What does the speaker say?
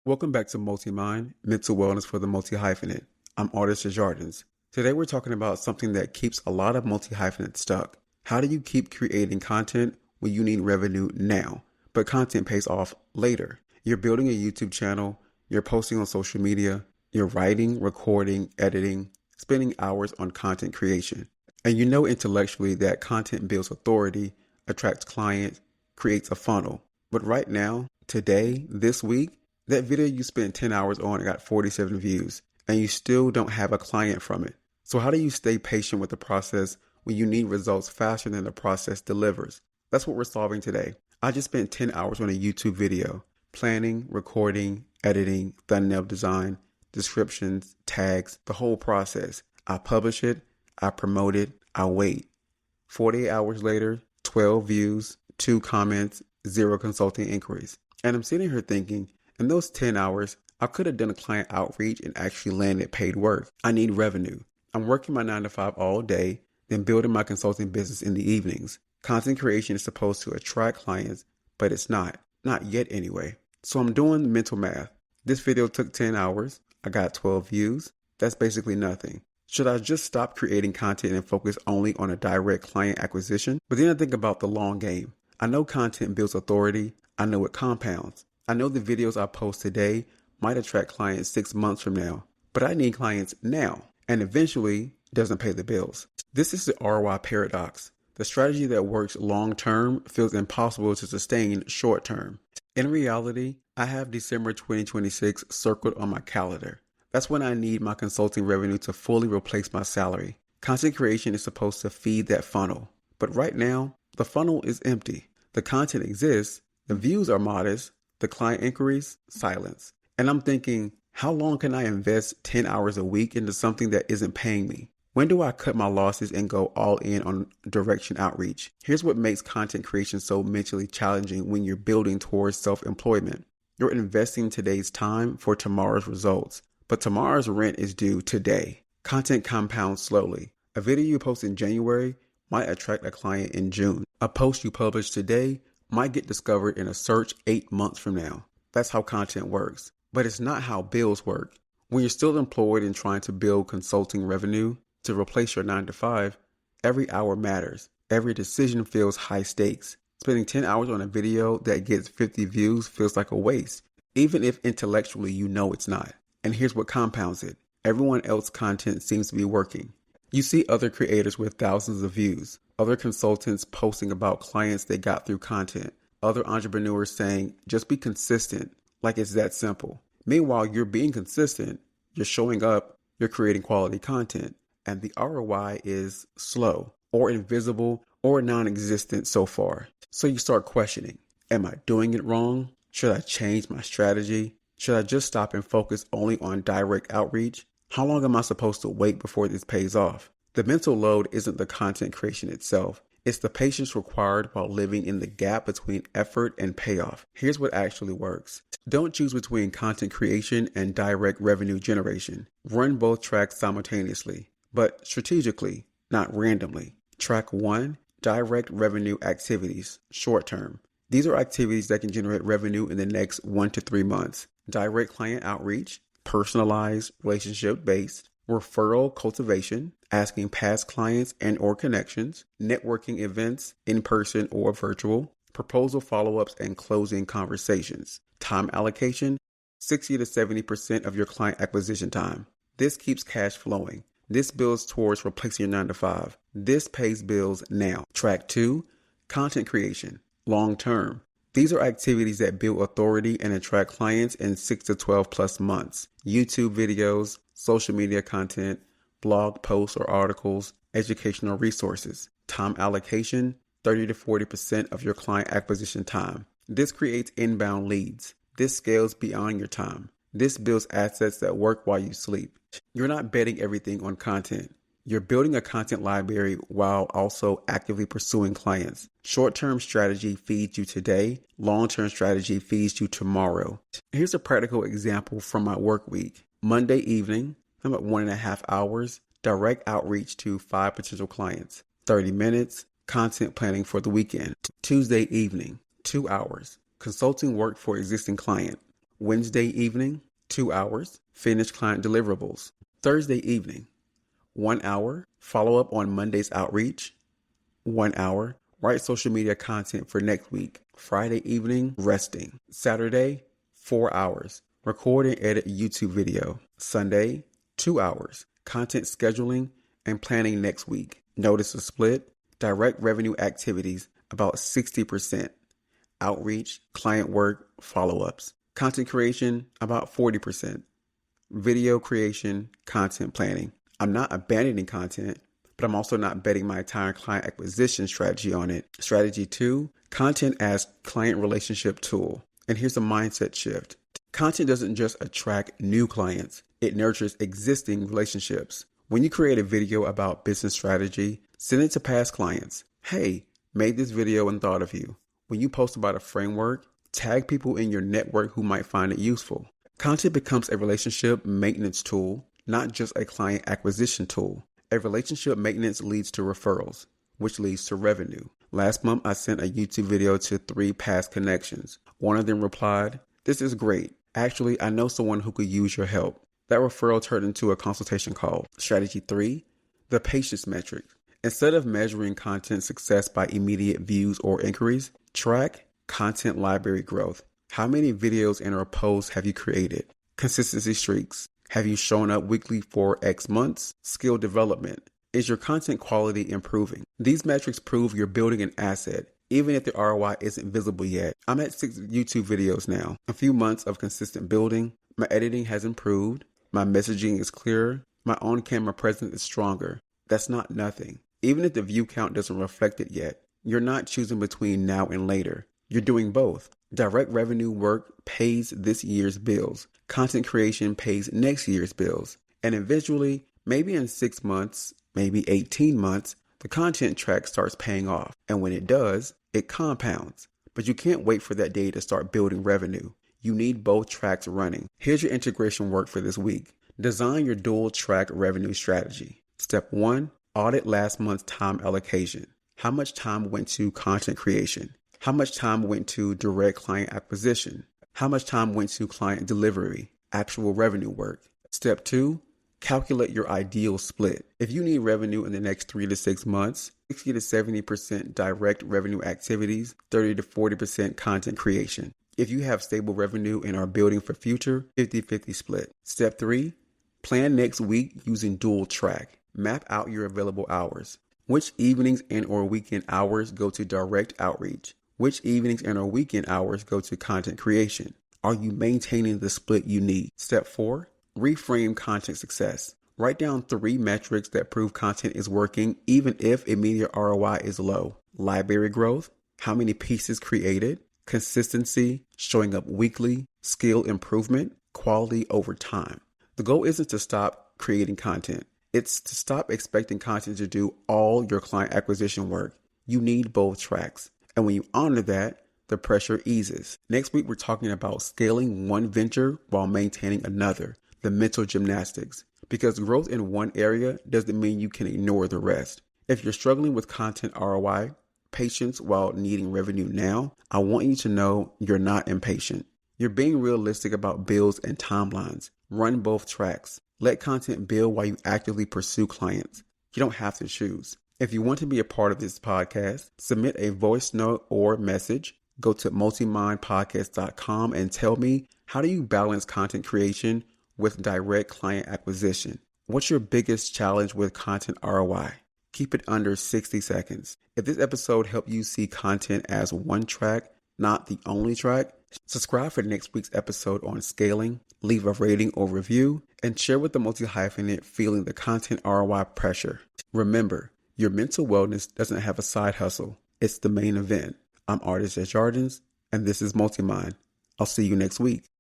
Welcome back to Multi-Mind, Mental Wellness for the Multi-Hyphenate. I'm Artis Desjardins. Today we're talking about something that keeps a lot of multi-hyphenates stuck. How do you keep creating content when you need revenue now, but content pays off later? You're building a YouTube channel, you're posting on social media, you're writing, recording, editing, spending hours on content creation. And you know intellectually that content builds authority, attracts clients, creates a funnel. But right now, today, this week, that video you spent 10 hours on got 47 views, and you still don't have a client from it. So how do you stay patient with the process when you need results faster than the process delivers? That's what we're solving today. I just spent 10 hours on a YouTube video, planning, recording, editing, thumbnail design, descriptions, tags, the whole process. I publish it, I promote it, I wait. 48 hours later, 12 views, 2 comments, 0 consulting inquiries. And I'm sitting here thinking, in those 10 hours, I could have done a client outreach and actually landed paid work. I need revenue. I'm working my 9 to 5 all day, then building my consulting business in the evenings. Content creation is supposed to attract clients, but it's not. Not yet anyway. So I'm doing mental math. This video took 10 hours. I got 12 views. That's basically nothing. Should I just stop creating content and focus only on a direct client acquisition? But then I think about the long game. I know content builds authority. I know it compounds. I know the videos I post today might attract clients 6 months from now, but I need clients now and eventually doesn't pay the bills. This is the ROI paradox. The strategy that works long term feels impossible to sustain short term. In reality, I have December 2026 circled on my calendar. That's when I need my consulting revenue to fully replace my salary. Content creation is supposed to feed that funnel, but right now, the funnel is empty. The content exists, the views are modest, the client inquiries, silence. And I'm thinking, how long can I invest 10 hours a week into something that isn't paying me? When do I cut my losses and go all in on direction outreach? Here's what makes content creation so mentally challenging when you're building towards self-employment. You're investing today's time for tomorrow's results, but tomorrow's rent is due today. Content compounds slowly. A video you post in January might attract a client in June. A post you publish today might get discovered in a search 8 months from now. That's how content works. But it's not how bills work. When you're still employed and trying to build consulting revenue to replace your 9 to 5, every hour matters. Every decision feels high stakes. Spending 10 hours on a video that gets 50 views feels like a waste, even if intellectually you know it's not. And here's what compounds it. Everyone else's content seems to be working. You see other creators with thousands of views, other consultants posting about clients they got through content, other entrepreneurs saying, just be consistent, like it's that simple. Meanwhile, you're being consistent, you're showing up, you're creating quality content, and the ROI is slow or invisible or non-existent so far. So you start questioning, am I doing it wrong? Should I change my strategy? Should I just stop and focus only on direct outreach? How long am I supposed to wait before this pays off? The mental load isn't the content creation itself. It's the patience required while living in the gap between effort and payoff. Here's what actually works. Don't choose between content creation and direct revenue generation. Run both tracks simultaneously, but strategically, not randomly. Track 1, direct revenue activities, short term. These are activities that can generate revenue in the next 1 to 3 months. Direct client outreach, personalized, relationship-based, referral cultivation, asking past clients and or connections, networking events, in-person or virtual, proposal follow-ups and closing conversations. Time allocation, 60 to 70% of your client acquisition time. This keeps cash flowing. This builds towards replacing your 9 to 5. This pays bills now. Track 2, content creation, long-term. These are activities that build authority and attract clients in 6 to 12 plus months. YouTube videos, social media content, blog posts or articles, educational resources. Time allocation, 30 to 40% of your client acquisition time. This creates inbound leads. This scales beyond your time. This builds assets that work while you sleep. You're not betting everything on content. You're building a content library while also actively pursuing clients. Short-term strategy feeds you today. Long-term strategy feeds you tomorrow. Here's a practical example from my work week. Monday evening, I'm at 1.5 hours, direct outreach to 5 potential clients. 30 minutes, content planning for the weekend. Tuesday evening, 2 hours, consulting work for existing client. Wednesday evening, 2 hours, finish client deliverables. Thursday evening, 1 hour, follow up on Monday's outreach. 1 hour, write social media content for next week. Friday evening, resting. Saturday, 4 hours, record and edit a YouTube video. Sunday, 2 hours, content scheduling and planning next week. Notice a split. Direct revenue activities, about 60%. Outreach, client work, follow-ups. Content creation, about 40%. Video creation, content planning. I'm not abandoning content, but I'm also not betting my entire client acquisition strategy on it. Strategy 2, content as client relationship tool. And here's a mindset shift. Content doesn't just attract new clients, it nurtures existing relationships. When you create a video about business strategy, send it to past clients. Hey, made this video and thought of you. When you post about a framework, tag people in your network who might find it useful. Content becomes a relationship maintenance tool, not just a client acquisition tool. A relationship maintenance leads to referrals, which leads to revenue. Last month, I sent a YouTube video to 3 past connections. One of them replied, "This is great. Actually, I know someone who could use your help." That referral turned into a consultation call. Strategy 3, the patience metric. Instead of measuring content success by immediate views or inquiries, track content library growth. How many videos and or posts have you created? Consistency streaks. Have you shown up weekly for X months? Skill development. Is your content quality improving? These metrics prove you're building an asset, even if the ROI isn't visible yet. I'm at 6 YouTube videos now. A few months of consistent building. My editing has improved. My messaging is clearer. My on-camera presence is stronger. That's not nothing. Even if the view count doesn't reflect it yet, you're not choosing between now and later. You're doing both. Direct revenue work pays this year's bills. Content creation pays next year's bills. And eventually, maybe in 6 months, maybe 18 months, the content track starts paying off. And when it does, it compounds. But you can't wait for that day to start building revenue. You need both tracks running. Here's your integration work for this week. Design your dual track revenue strategy. Step 1, audit last month's time allocation. How much time went to content creation? How much time went to direct client acquisition? How much time went to client delivery, actual revenue work? Step 2, calculate your ideal split. If you need revenue in the next 3 to 6 months, 60 to 70% direct revenue activities, 30 to 40% content creation. If you have stable revenue and are building for future, 50-50 split. Step 3, plan next week using dual track. Map out your available hours. Which evenings and or weekend hours go to direct outreach? Which evenings and or weekend hours go to content creation? Are you maintaining the split you need? Step 4, reframe content success. Write down 3 metrics that prove content is working even if immediate ROI is low. Library growth, how many pieces created, consistency, showing up weekly, skill improvement, quality over time. The goal isn't to stop creating content. It's to stop expecting content to do all your client acquisition work. You need both tracks. And when you honor that, the pressure eases. Next week, we're talking about scaling one venture while maintaining another, the mental gymnastics. Because growth in one area doesn't mean you can ignore the rest. If you're struggling with content ROI, patience while needing revenue now, I want you to know you're not impatient. You're being realistic about bills and timelines. Run both tracks. Let content build while you actively pursue clients. You don't have to choose. If you want to be a part of this podcast, submit a voice note or message. Go to multimindpodcast.com and tell me, how do you balance content creation with direct client acquisition? What's your biggest challenge with content ROI? Keep it under 60 seconds. If this episode helped you see content as one track, not the only track, subscribe for next week's episode on scaling, leave a rating or review, and share with the multi-hyphenate feeling the content ROI pressure. Remember, your mental wellness doesn't have a side hustle. It's the main event. I'm Artis Desjardins, and this is Multimind. I'll see you next week.